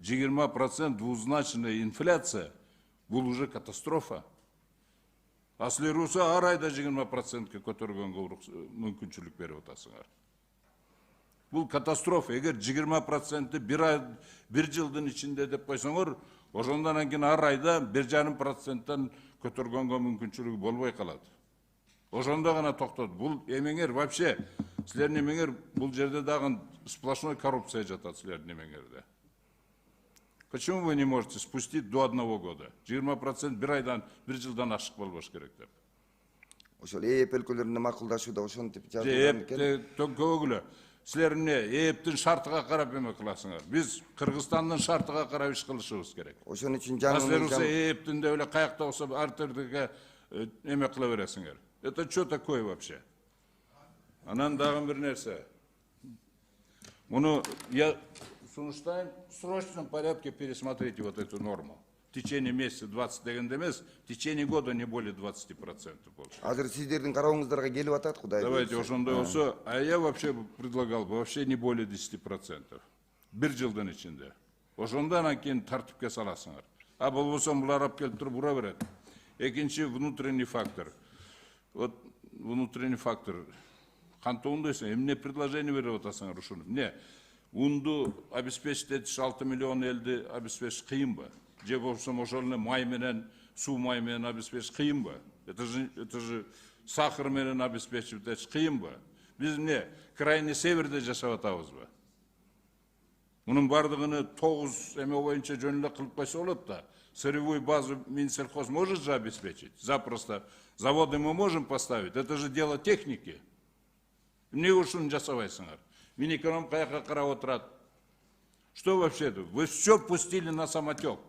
20% двузначная инфляция, бұл уже катастрофа. Аслер болса, ар айда 20%-ке көтергенге мүмкіншілік беріп отасыңар. Бұл катастрофа. Егер 20%-ті бір жылдың ішінде деп қойсаңар, ошондан кейін ар айда 1,5%-тан көтергенге мүмкіншілігі болбай қалады. Ошонда ғана тоқтады. Бұл емеңер вообще, сілердің емеңер бұл жерде дағын сплошной коррупция жатады сілердің емеңерде. Почему вы не можете спустить до 1 года? 20% бір жылдан ашық болбаш керек деп. Ошол ЭЭП өлкөлөрүнө макулдашууда ошентип жазылган экен. Көгүлө. Силер эмне ЭЭПтин шартыга карап эме кыласыңар? Биз Кыргызстандын шартыга карап иш кылышыбыз керек. Ошон үчүн Силер болсо ЭЭПтин де эле каякта болсо ар түрдүгө эме кыла бересиңер. Это что такое вообще? Анан дагы бир нерсе. Муну я в срочном порядке пересмотрите вот эту норму. В течение месяца 20 дегенде эмес, в течение года не более 20% больше. Азыр сиздердин карооңуздарга келип атат, Кудай. Давайте, ошондой болсо, а я вообще предлагал бы вообще не более 10%. Бир жылдын ичинде. Ошондан кийин тартипке саласыңар. А болбосо булар алып келип туруп ура берет. Экинчи внутренний фактор. Вот внутренний фактор. Кантондойсуң, эмне предложение берип атасыңар ушуну? Не? Унду обеспечить этиш 6 миллион элди обеспечить кыйынбы? Же болсо ошол эле май менен, суу май менен обеспечить кыйынбы? Это же сахар менен обеспечить этиш кыйынбы? Биз эмне крайний северде жашап атабызбы? Мунун бардыгыны 9 эме боюнча жөн эле кылып койсо болот да. Сырьевую базу Минсельхоз может же обеспечить? Запросто. Заводы мы можем поставить. Это же дело техники. Эмне ушуну жасабайсыңар? Минэконом каяка карап отурат. Что вообще тут? Вы все пустили на самотек.